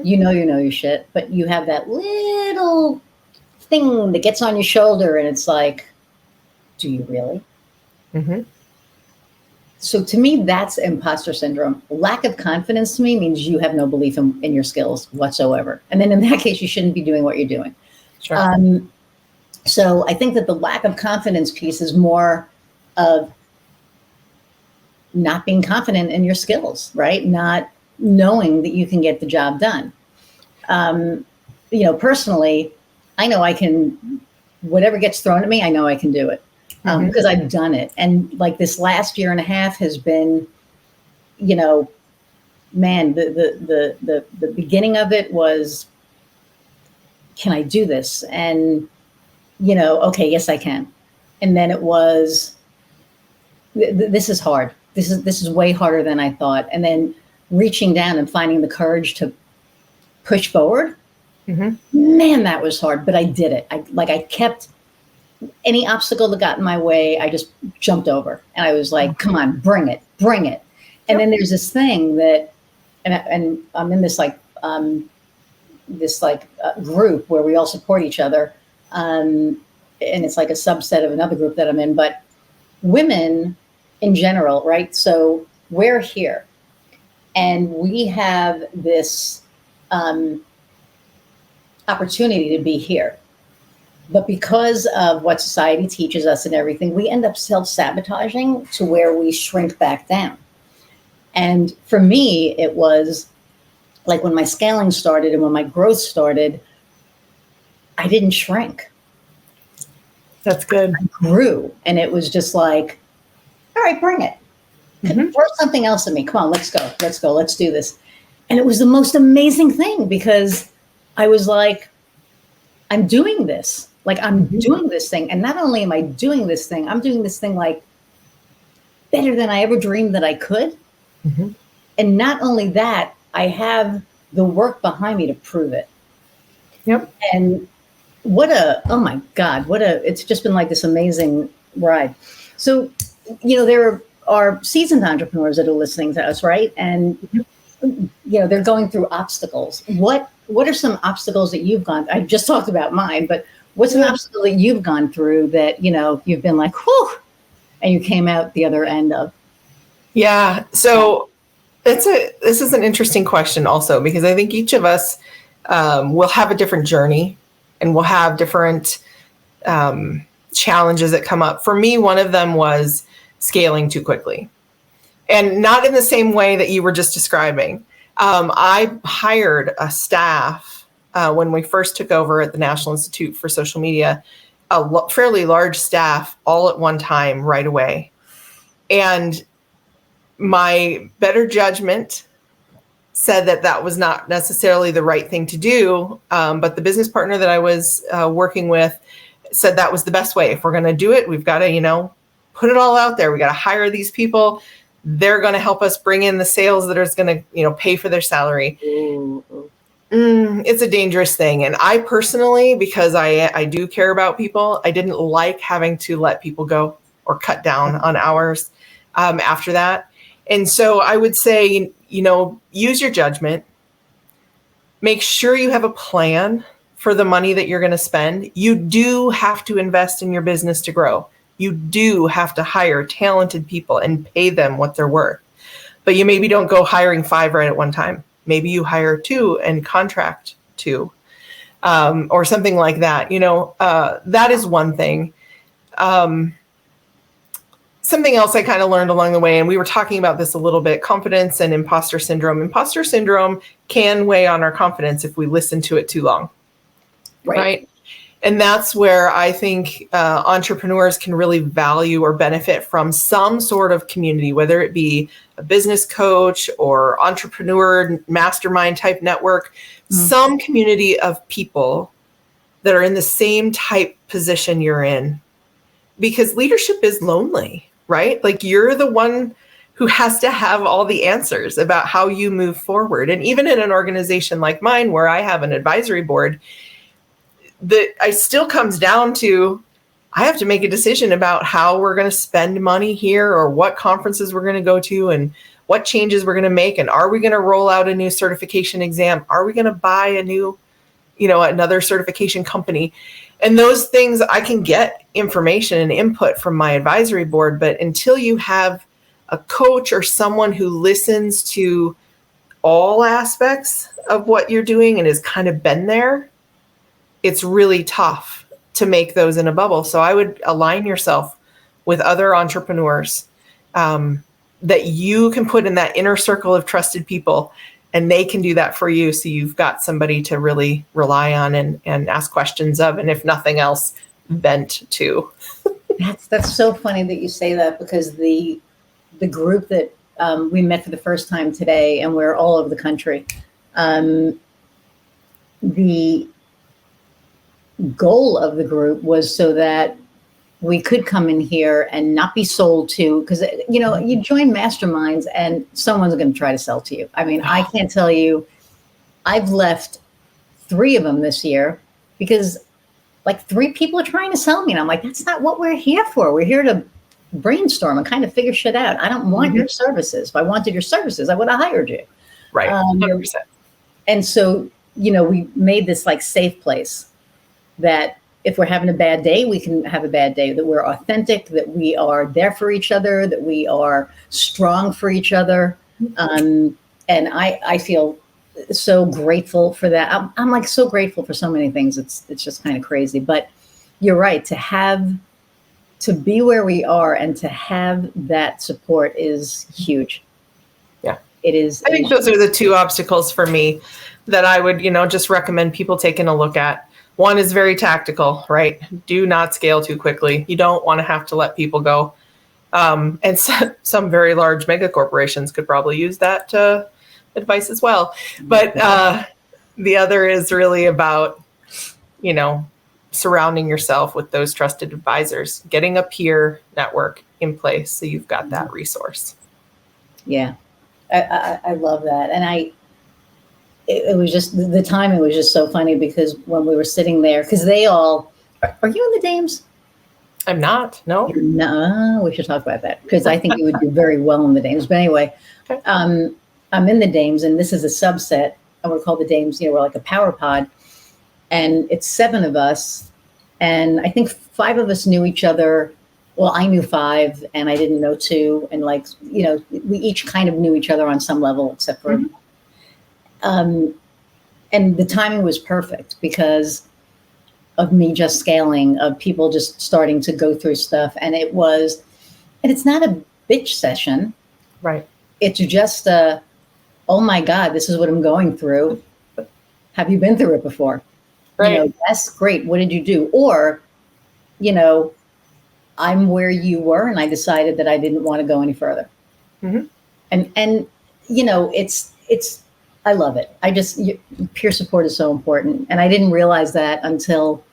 you know your shit, but you have that little thing that gets on your shoulder, and it's like, do you really? So to me, that's imposter syndrome. Lack of confidence to me means you have no belief in your skills whatsoever. And then in that case, you shouldn't be doing what you're doing. Sure. So I think that the lack of confidence piece is more of not being confident in your skills, right? Not knowing that you can get the job done. Personally, I know I can, whatever gets thrown at me, I know I can do it. Because I've done it. And like this last year and a half has been, man, the beginning of it was, can I do this? And, okay, yes, I can. And then it was, this is hard. This is way harder than I thought. And then reaching down and finding the courage to push forward. Man, that was hard, but I did it. I kept any obstacle that got in my way, I just jumped over, and I was like, come on, bring it. And then there's this thing that, and I'm in this group where we all support each other. And it's like a subset of another group that I'm in, but women in general, right? So we're here and we have this opportunity to be here. But because of what society teaches us and everything, we end up self-sabotaging to where we shrink back down. And for me, it was like when my scaling started and when my growth started, I didn't shrink. That's good. I grew. And it was just like, all right, bring it. Throw something else at me. Come on, let's go. Let's do this. And it was the most amazing thing, because I was like, I'm doing this. Like, I'm doing this thing. And not only am I doing this thing, I'm doing this thing like better than I ever dreamed that I could. And not only that, I have the work behind me to prove it. Yep. And oh my God, it's just been like this amazing ride. So, there are seasoned entrepreneurs that are listening to us, right? And, they're going through obstacles. What are some obstacles that you've gone? I just talked about mine, but what's an obstacle that you've gone through that, you've been like, whew, and you came out the other end of? Yeah. So this is an interesting question also, because I think each of us will have a different journey and we'll have different challenges that come up. For me, one of them was scaling too quickly, and not in the same way that you were just describing. I hired a staff when we first took over at the National Institute for Social Media, a fairly large staff all at one time right away. And my better judgment said that was not necessarily the right thing to do. But the business partner that I was working with said that was the best way. If we're going to do it, we've got to, put it all out there. We got to hire these people. They're going to help us bring in the sales that are going to, pay for their salary. It's a dangerous thing. And I personally, because I do care about people, I didn't like having to let people go or cut down on hours after that. And so I would say, use your judgment. Make sure you have a plan for the money that you're going to spend. You do have to invest in your business to grow. You do have to hire talented people and pay them what they're worth. But you maybe don't go hiring 5 right at one time. Maybe you hire 2 and contract 2 or something like that. That is one thing. something else I kind of learned along the way, and we were talking about this a little bit, confidence and imposter syndrome. Imposter syndrome can weigh on our confidence if we listen to it too long. Right. And that's where I think entrepreneurs can really value or benefit from some sort of community, whether it be a business coach or entrepreneur mastermind type network, some community of people that are in the same type position you're in. Because leadership is lonely, right? Like you're the one who has to have all the answers about how you move forward. And even in an organization like mine, where I have an advisory board, it still comes down to, I have to make a decision about how we're going to spend money here, or what conferences we're going to go to, and what changes we're going to make. And are we going to roll out a new certification exam? Are we going to buy a new, another certification company? And those things, I can get information and input from my advisory board, but until you have a coach or someone who listens to all aspects of what you're doing and has kind of been there, it's really tough to make those in a bubble. So I would align yourself with other entrepreneurs that you can put in that inner circle of trusted people, and they can do that for you. So you've got somebody to really rely on and ask questions of, and if nothing else, vent to. That's so funny that you say that, because the group that we met for the first time today, and we're all over the country, the goal of the group was so that we could come in here and not be sold to, because you join masterminds and someone's going to try to sell to you. I mean, I can't tell you, I've left 3 of them this year because like 3 people are trying to sell me, and I'm like, that's not what we're here for. We're here to brainstorm and kind of figure shit out. I don't want your services. If I wanted your services, I would have hired you. Right. 100%. And so, we made this like safe place that if we're having a bad day, we can have a bad day, that we're authentic, that we are there for each other, that we are strong for each other. And I feel so grateful for that. I'm like so grateful for so many things. It's just kind of crazy, but you're right. To be where we are and to have that support is huge. Yeah, it is. I think those are the 2 obstacles for me that I would, just recommend people taking a look at. One is very tactical, right? Do not scale too quickly. You don't want to have to let people go. And some very large mega corporations could probably use that advice as well. But the other is really about, surrounding yourself with those trusted advisors, getting a peer network in place so you've got that resource. Yeah, I love that. And it was just, the timing was just so funny, because when we were sitting there, because they all, are you in the Dames? I'm not, no. No, we should talk about that, because I think you would do very well in the Dames. But anyway, okay. I'm in the Dames, and this is a subset, and we're called the Dames, we're like a power pod, and it's 7 of us. And I think 5 of us knew each other. Well, I knew 5 and I didn't know 2. And we each kind of knew each other on some level, except for, and the timing was perfect because of me just scaling, of people just starting to go through stuff. And it's not a bitch session. Right. It's just oh my God, this is what I'm going through. Have you been through it before? Right. Yes, great. What did you do? Or, I'm where you were and I decided that I didn't want to go any further. Mm-hmm. And it's, I love it. Peer support is so important. And I didn't realize that until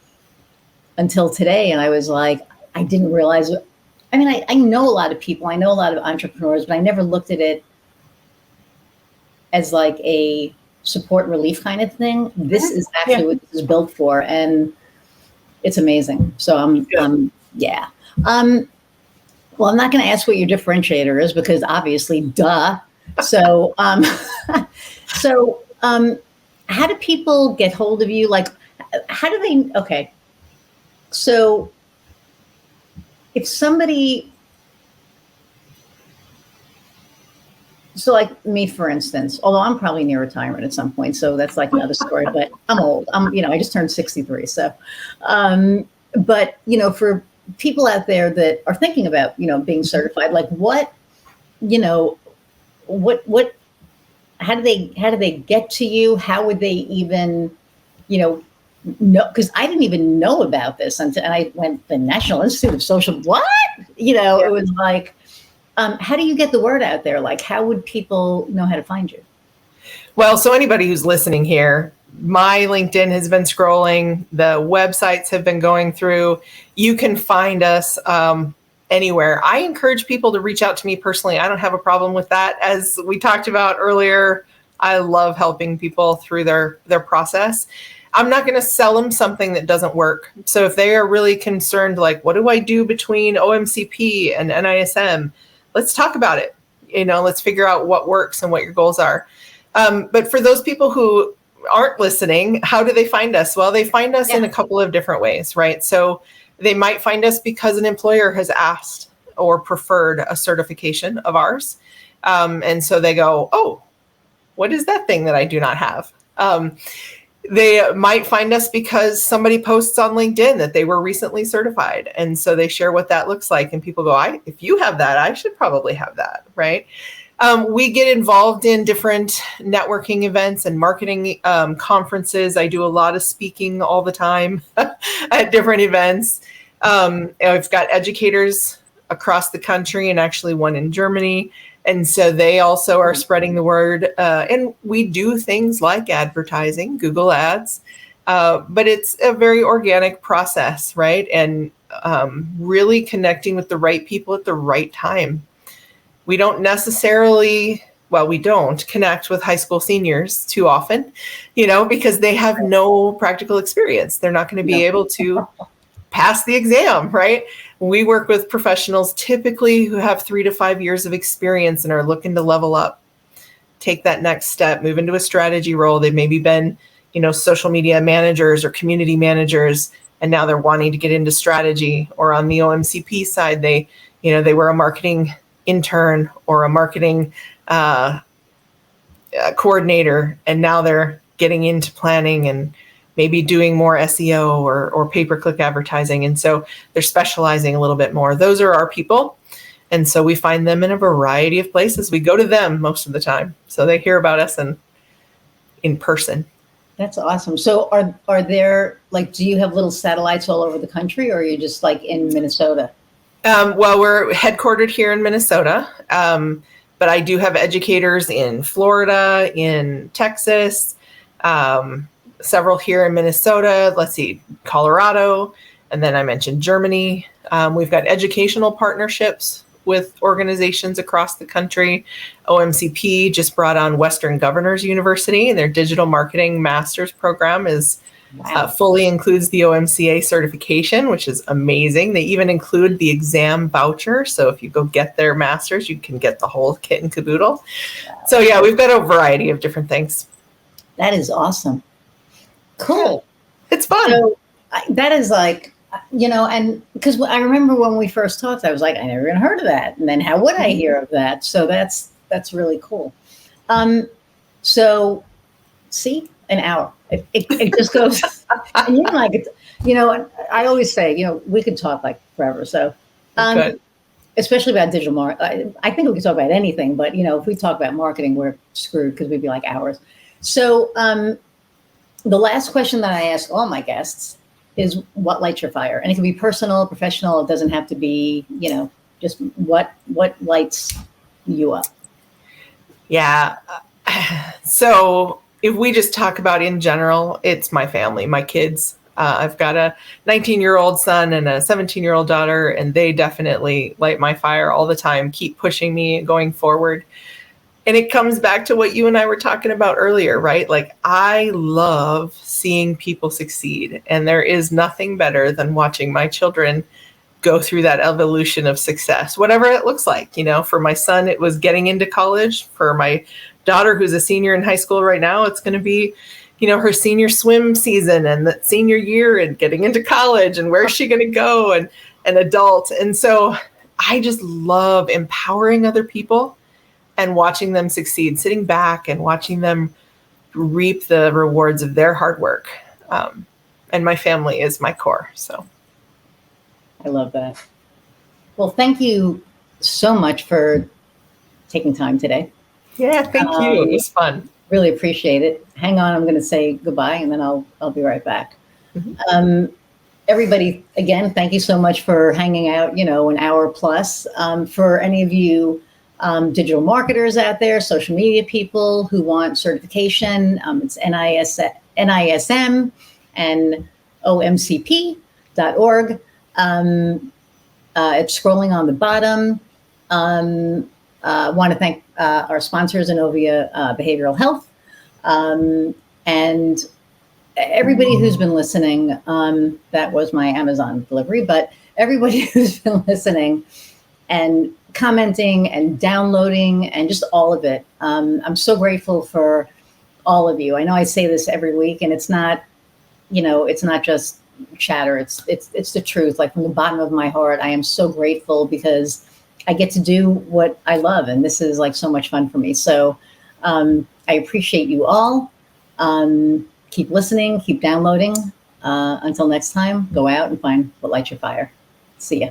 today. And I was like, I didn't realize, I know a lot of people, I know a lot of entrepreneurs, but I never looked at it as like a support relief kind of thing. This is actually what this is built for. And it's amazing. So yeah. Well, I'm not going to ask what your differentiator is because obviously, duh. So, how do people get hold of you? Like, how do they, okay. So if somebody, so like me, for instance, although I'm probably near retirement at some point, so that's like another story, but I'm old. I just turned 63. So, but for people out there that are thinking about, being certified, like what, you know, what, how do they get to you? How would they even, know? Because I didn't even know about this until I went the National Institute of Social. What? It was like, how do you get the word out there? Like, how would people know how to find you? Well, so anybody who's listening here, my LinkedIn has been scrolling. The websites have been going through. You can find us anywhere. I encourage people to reach out to me personally. I don't have a problem with that. As we talked about earlier, I love helping people through their process. I'm not going to sell them something that doesn't work. So if they are really concerned, like, what do I do between OMCP and NISM? Let's talk about it. Let's figure out what works and what your goals are. But for those people who aren't listening, how do they find us? Well, they find us in a couple of different ways, right? So they might find us because an employer has asked or preferred a certification of ours. And so they go, oh, what is that thing that I do not have? They might find us because somebody posts on LinkedIn that they were recently certified. And so they share what that looks like. And people go, if you have that, I should probably have that, right? We get involved in different networking events and marketing conferences. I do a lot of speaking all the time at different events. I've got educators across the country and actually one in Germany. And so they also are spreading the word. And we do things like advertising, Google Ads, but it's a very organic process, right? And really connecting with the right people at the right time. We don't necessarily, we don't connect with high school seniors too often, because they have no practical experience. They're not going to be able to pass the exam, right? We work with professionals typically who have 3 to 5 years of experience and are looking to level up, take that next step, move into a strategy role. They've maybe been, social media managers or community managers, and now they're wanting to get into strategy. Or on the OMCP side, they were a marketing intern or a marketing coordinator, and now they're getting into planning and maybe doing more SEO or pay-per-click advertising. And so they're specializing a little bit more. Those are our people. And so we find them in a variety of places. We go to them most of the time. So they hear about us in person. That's awesome. So are there, like, do you have little satellites all over the country, or are you just like in Minnesota? Well, we're headquartered here in Minnesota, but I do have educators in Florida, in Texas, several here in Minnesota, Colorado, and then I mentioned Germany. We've got educational partnerships with organizations across the country. OMCP just brought on Western Governors University, and their digital marketing master's program is fully includes the OMCA certification, which is amazing. They even include the exam voucher. So if you go get their master's, you can get the whole kit and caboodle. Wow. So yeah, we've got a variety of different things. That is awesome. Cool. It's fun. So that is like, and because I remember when we first talked, I was like, I never even heard of that. And then how would I hear of that? So that's really cool. So see, an hour. It just goes, and I always say, we could talk like forever. So, especially about digital marketing. I think we could talk about anything, but if we talk about marketing, we're screwed because we'd be like hours. So, the last question that I ask all my guests is, what lights your fire? And it can be personal, professional. It doesn't have to be, just what lights you up. Yeah. So if we just talk about in general, it's my family, my kids. I've got a 19-year-old son and a 17-year-old daughter, and they definitely light my fire all the time, keep pushing me going forward. And it comes back to what you and I were talking about earlier, right? Like, I love seeing people succeed. And there is nothing better than watching my children go through that evolution of success, whatever it looks like. For my son, it was getting into college. For my daughter, who's a senior in high school right now, it's going to be, her senior swim season and that senior year and getting into college and where's she going to go and an adult. And so I just love empowering other people and watching them succeed, sitting back and watching them reap the rewards of their hard work. And my family is my core. So I love that. Well, thank you so much for taking time today. Yeah, thank you. It was fun. Really appreciate it. Hang on, I'm going to say goodbye, and then I'll be right back. Mhm. Everybody, again, thank you so much for hanging out, an hour plus. For any of you digital marketers out there, social media people who want certification, it's NISM and omcp.org. It's scrolling on the bottom. Want to thank our sponsors, Innovia Behavioral Health, and everybody who's been listening. That was my Amazon delivery, but everybody who's been listening and commenting and downloading and just all of it. I'm so grateful for all of you. I know I say this every week, and it's not, it's not just chatter. It's the truth. Like from the bottom of my heart, I am so grateful because I get to do what I love, and this is like so much fun for me. So I appreciate you all. Keep listening, keep downloading. Until next time, go out and find what lights your fire. See ya.